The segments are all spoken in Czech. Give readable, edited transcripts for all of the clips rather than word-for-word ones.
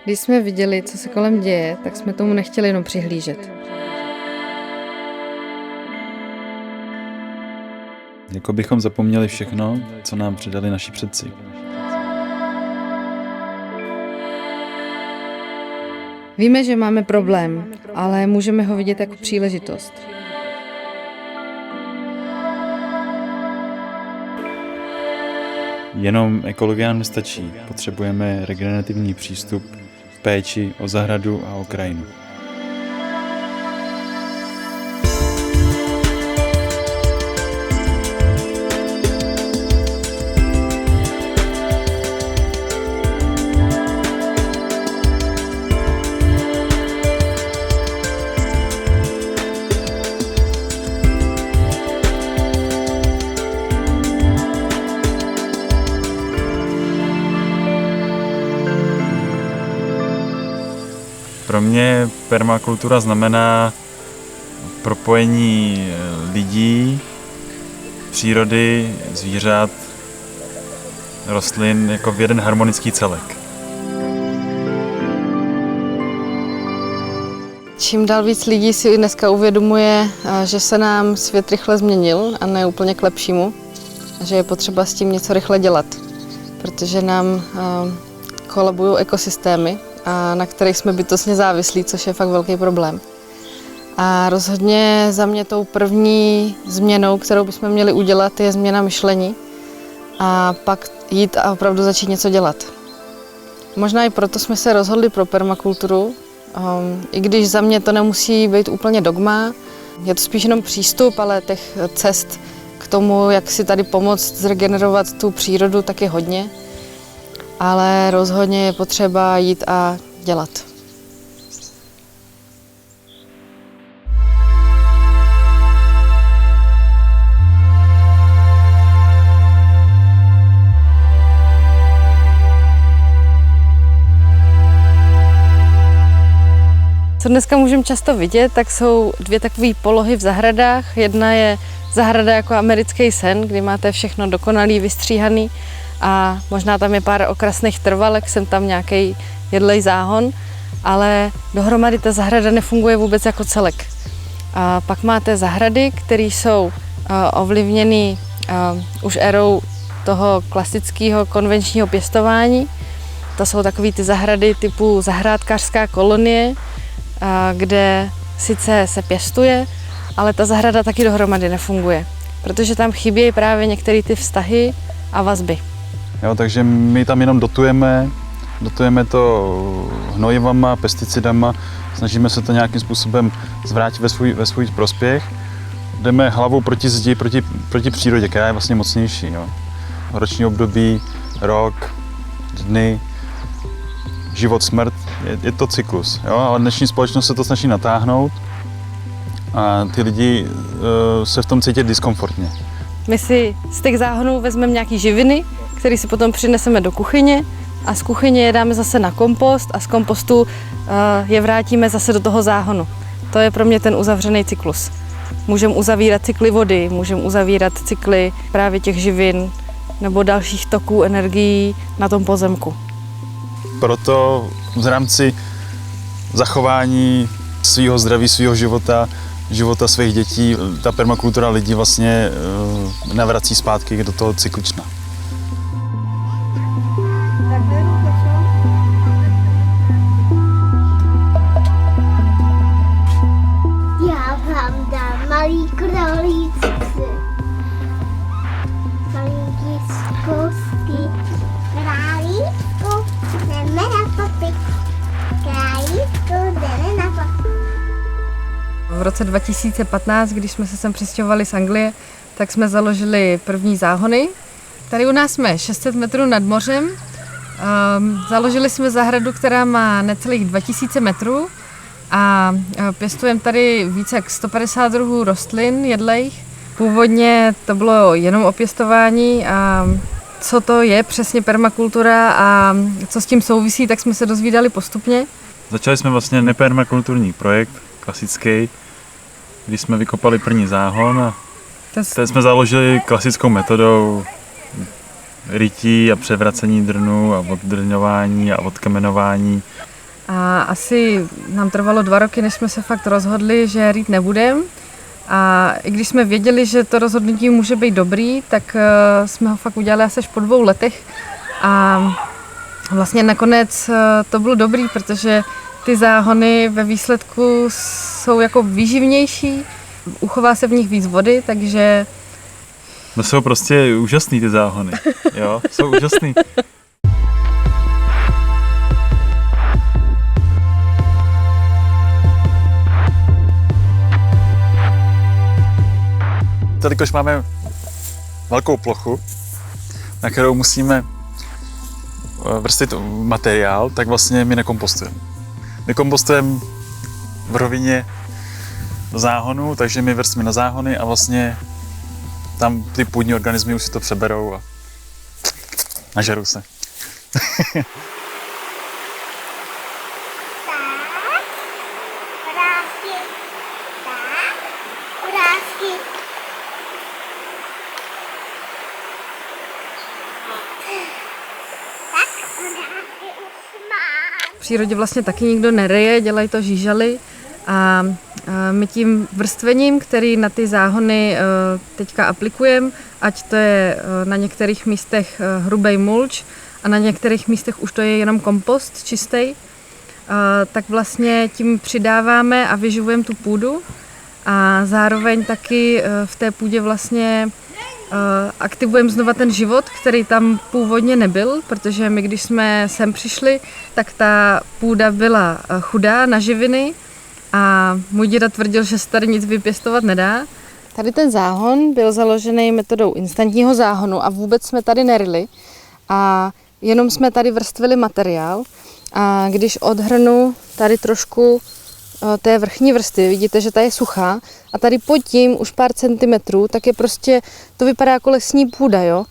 Když jsme viděli, co se kolem děje, tak jsme tomu nechtěli jenom přihlížet. Jako bychom zapomněli všechno, co nám předali naši předci. Víme, že máme problém, ale můžeme ho vidět jako příležitost. Jenom ekologie nám nestačí. Potřebujeme regenerativní přístup v péči o zahradu a o krajinu. Pro mě permakultura znamená propojení lidí, přírody, zvířat, rostlin jako v jeden harmonický celek. Čím dál víc lidí si dneska uvědomuje, že se nám svět rychle změnil a ne úplně k lepšímu, a že je potřeba s tím něco rychle dělat, protože nám kolabují ekosystémy, na kterých jsme bytostně závislí, což je fakt velký problém. A rozhodně za mě tou první změnou, kterou bychom měli udělat, je změna myšlení a pak jít a opravdu začít něco dělat. Možná i proto jsme se rozhodli pro permakulturu, i když za mě to nemusí být úplně dogma, je to spíš jenom přístup, ale těch cest k tomu, jak si tady pomoct zregenerovat tu přírodu, tak je hodně. Ale rozhodně je potřeba jít a dělat. Co dneska můžeme často vidět, tak jsou dvě takové polohy v zahradách. Jedna je zahrada jako americký sen, kdy máte všechno dokonalý, vystříhaný. A možná tam je pár okrasných trvalek, jsem tam nějaký jedlej záhon, ale dohromady ta zahrada nefunguje vůbec jako celek. A pak máte zahrady, které jsou ovlivněny už érou toho klasického konvenčního pěstování. To jsou takové ty zahrady typu zahrádkářská kolonie, kde sice se pěstuje, ale ta zahrada taky dohromady nefunguje, protože tam chybějí právě některé ty vztahy a vazby. Jo, takže my tam jenom dotujeme to hnojivama, pesticidama, snažíme se to nějakým způsobem zvrátit ve svůj prospěch. Jdeme hlavou proti zdi, proti přírodě, která je vlastně mocnější. Jo. Roční období, rok, dny, život, smrt, je to cyklus. Jo, ale dnešní společnost se to snaží natáhnout a ty lidi se v tom cítí diskomfortně. My si z těch záhonů vezmeme nějaké živiny, které si potom přineseme do kuchyně a z kuchyně je dáme zase na kompost a z kompostu je vrátíme zase do toho záhonu. To je pro mě ten uzavřený cyklus. Můžeme uzavírat cykly vody, můžeme uzavírat cykly právě těch živin nebo dalších toků energií na tom pozemku. Proto v rámci zachování svého zdraví, svého života svých dětí, ta permakultura lidi vlastně navrací zpátky do toho cyklična. Já vám dám malý králíčci. Malinký z kousky. Králíčku, jdeme na papi. Králíčku, jdeme na papi. V roce 2015, když jsme se sem přistěhovali z Anglie, tak jsme založili první záhony. Tady u nás jsme 600 metrů nad mořem. Založili jsme zahradu, která má necelých 2000 metrů a pěstujeme tady více jak 150 druhů rostlin jedlejch. Původně to bylo jenom o pěstování a co to je přesně permakultura a co s tím souvisí, tak jsme se dozvídali postupně. Začali jsme vlastně nepermakulturní projekt, klasický, kdy jsme vykopali první záhon a ten jsme založili klasickou metodou rytí a převracení drnu a oddrňování a odkamenování. A asi nám trvalo 2 roky, než jsme se fakt rozhodli, že rýt nebudeme. A i když jsme věděli, že to rozhodnutí může být dobrý, tak jsme ho fakt udělali asi až po 2 letech. A vlastně nakonec to bylo dobrý, protože ty záhony ve výsledku jsou jako výživnější, uchová se v nich víc vody, takže... No jsou prostě úžasný ty záhony, jo, jsou úžasný. Jelikož máme velkou plochu, na kterou musíme vrstvit materiál, tak vlastně my nekompostujeme. My kompostujeme v rovině do záhonu, takže my vrstvíme na záhony a vlastně tam ty půdní organismy už si to přeberou a nažerou se. V přírodě vlastně taky nikdo nereje, dělají to žížaly a my tím vrstvením, který na ty záhony teďka aplikujeme, ať to je na některých místech hrubý mulč a na některých místech už to je jenom kompost čistý, tak vlastně tím přidáváme a vyživujeme tu půdu a zároveň taky v té půdě vlastně aktivujeme znova ten život, který tam původně nebyl, protože my, když jsme sem přišli, tak ta půda byla chudá na živiny a můj děda tvrdil, že se tady nic vypěstovat nedá. Tady ten záhon byl založený metodou instantního záhonu a vůbec jsme tady neryli a jenom jsme tady vrstvili materiál a když odhrnu tady trošku té vrchní vrstvy, vidíte, že ta je suchá a tady pod tím už pár centimetrů, tak je prostě, to vypadá jako lesní půda, jo.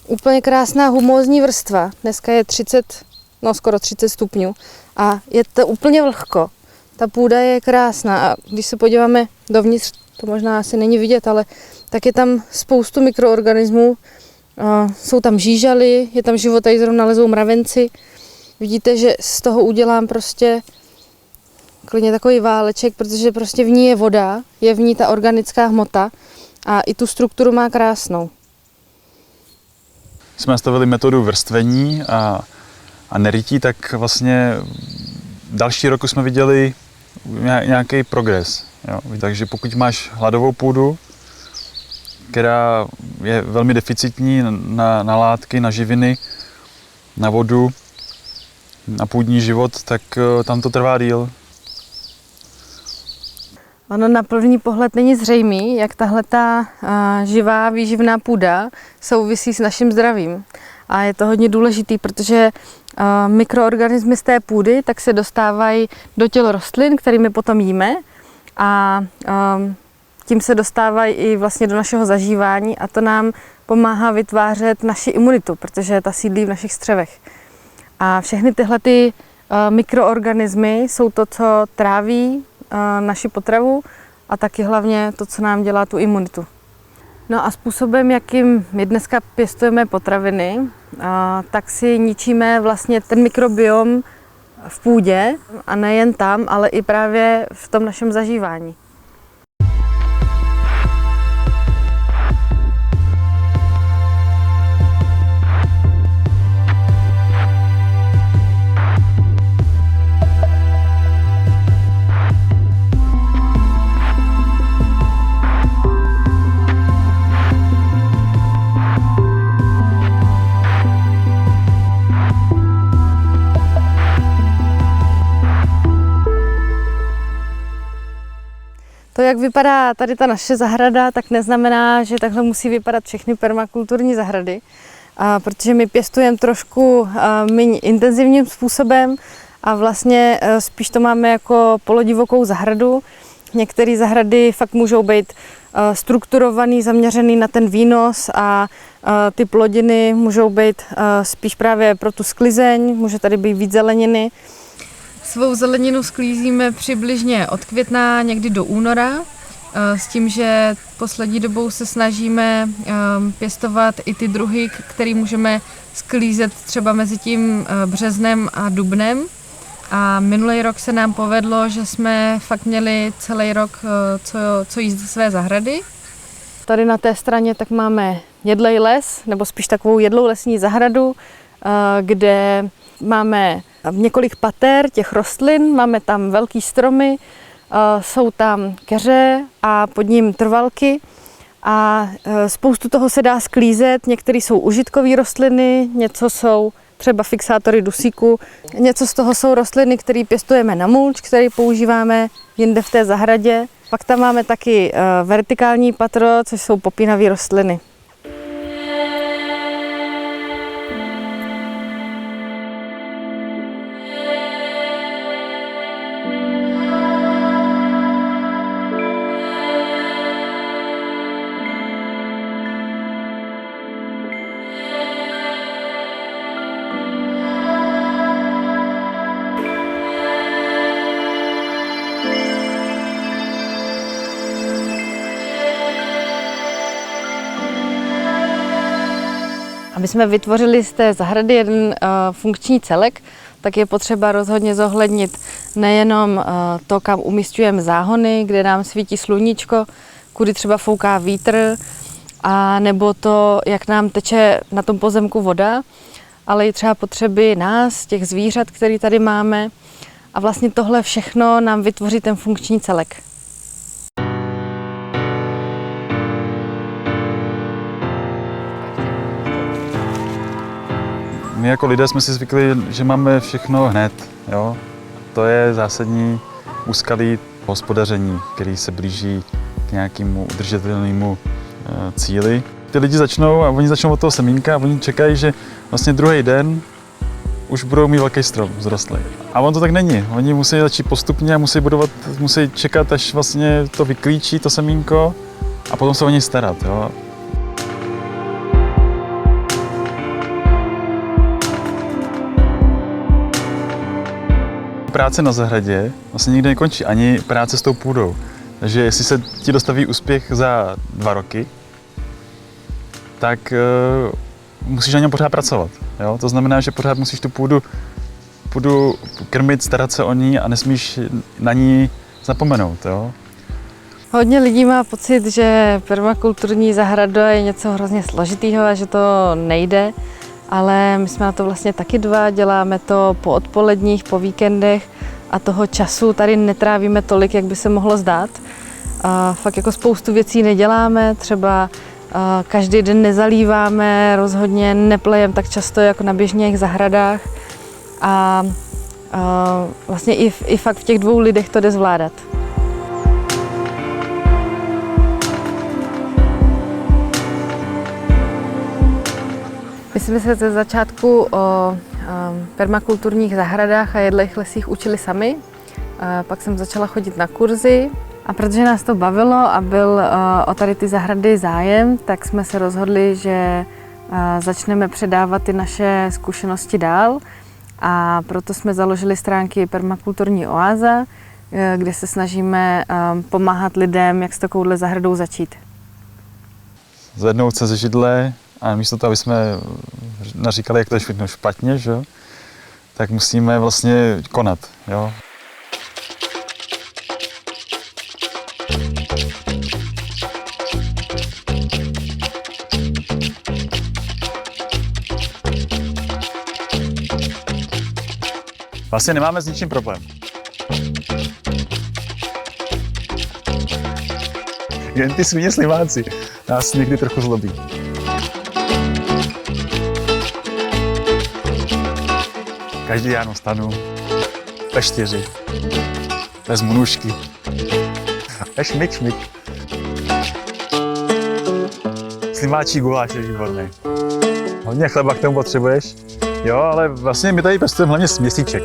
Úplně krásná humózní vrstva, dneska je 30, no skoro 30 stupňů a je to úplně vlhko. Ta půda je krásná a když se podíváme dovnitř, to možná asi není vidět, ale tak je tam spoustu mikroorganismů, jsou tam žížaly, je tam život, tady zrovna lezou mravenci. Vidíte, že z toho udělám prostě klidně takový váleček, protože prostě v ní je voda, je v ní ta organická hmota a i tu strukturu má krásnou. Jsme nastavili metodu vrstvení a nerytí, tak vlastně další roku jsme viděli nějaký progres. Jo. Takže pokud máš hladovou půdu, která je velmi deficitní na látky, na živiny, na vodu, na půdní život, tak tam to trvá díl. Ono na první pohled není zřejmý, jak tahleta živá výživná půda souvisí s naším zdravím. A je to hodně důležitý, protože mikroorganismy z té půdy tak se dostávají do těl rostlin, kterými potom jíme a tím se dostávají i vlastně do našeho zažívání a to nám pomáhá vytvářet naši imunitu, protože ta sídlí v našich střevech. A všechny tyhle mikroorganismy jsou to, co tráví naši potravu a taky hlavně to, co nám dělá tu imunitu. No a způsobem, jakým my dneska pěstujeme potraviny, tak si ničíme vlastně ten mikrobiom v půdě a nejen tam, ale i právě v tom našem zažívání. To, jak vypadá tady ta naše zahrada, tak neznamená, že takhle musí vypadat všechny permakulturní zahrady, protože my pěstujeme trošku méně intenzivním způsobem a vlastně spíš to máme jako polodivokou zahradu. Některé zahrady fakt můžou být strukturovaný, zaměřený na ten výnos a ty plodiny můžou být spíš právě pro tu sklizeň, může tady být víc zeleniny. Svou zeleninu sklízíme přibližně od května někdy do února, s tím, že poslední dobou se snažíme pěstovat i ty druhy, které můžeme sklízet třeba mezi tím březnem a dubnem. A minulý rok se nám povedlo, že jsme fakt měli celý rok co jíst ze své zahrady. Tady na té straně tak máme jedlej les, nebo spíš takovou jedlou lesní zahradu, kde máme několik pater těch rostlin, máme tam velký stromy, jsou tam keře a pod ním trvalky a spoustu toho se dá sklízet, některé jsou užitkové rostliny, něco jsou třeba fixátory dusíku, něco z toho jsou rostliny, které pěstujeme na mulč, které používáme jinde v té zahradě. Pak tam máme taky vertikální patro, což jsou popínavé rostliny. Aby jsme vytvořili z té zahrady jeden funkční celek, tak je potřeba rozhodně zohlednit nejenom to, kam umísťujeme záhony, kde nám svítí sluníčko, kudy třeba fouká vítr, a nebo to, jak nám teče na tom pozemku voda, ale i třeba potřeby nás, těch zvířat, které tady máme. A vlastně tohle všechno nám vytvoří ten funkční celek. My jako lidé jsme si zvykli, že máme všechno hned. Jo? To je zásadní úskalí hospodaření, který se blíží k nějakému udržitelnému cíli. Ty lidi začnou a oni začnou od toho semínka a oni čekají, že vlastně druhý den už budou mít velký strom vzrostlý. A on to tak není. Oni musí začít postupně a musí čekat, až vlastně to vyklíčí, to semínko, a potom se o něj starat. Jo? Práce na zahradě vlastně nikdy nekončí, ani práce s tou půdou. Takže jestli se ti dostaví úspěch za 2 roky, tak musíš na něm pořád pracovat. Jo? To znamená, že pořád musíš tu půdu krmit, starat se o ní a nesmíš na ní zapomenout. Jo? Hodně lidí má pocit, že permakulturní zahrada je něco hrozně složitého a že to nejde. Ale my jsme na to vlastně taky 2, děláme to po odpoledních, po víkendech a toho času tady netrávíme tolik, jak by se mohlo zdát. Fakt jako spoustu věcí neděláme, třeba každý den nezalíváme, rozhodně neplejeme tak často jako na běžných zahradách a vlastně i fakt v těch 2 lidech to jde zvládat. My jsme se ze začátku o permakulturních zahradách a jedlých lesích učili sami. Pak jsem začala chodit na kurzy a protože nás to bavilo a byl o tady ty zahrady zájem, tak jsme se rozhodli, že začneme předávat ty naše zkušenosti dál, a proto jsme založili stránky Permakulturní oáza, kde se snažíme pomáhat lidem, jak s takovouhle zahradou začít. Zvednout se ze židle a místo toho, aby jsme naříkali, jak to je všechno špatně, že? Tak musíme vlastně konat. Jo? Vlastně nemáme s ničím problém. Jen ty svině slimáci nás někdy trochu zlobí. Každý ráno vstanu, ve 4, vezmu nůžky a šmik, šmik. Slimáčí guláš je výborný. Hodně chleba k tomu potřebuješ. Jo, ale vlastně my tady pěstujeme hlavně směsíček.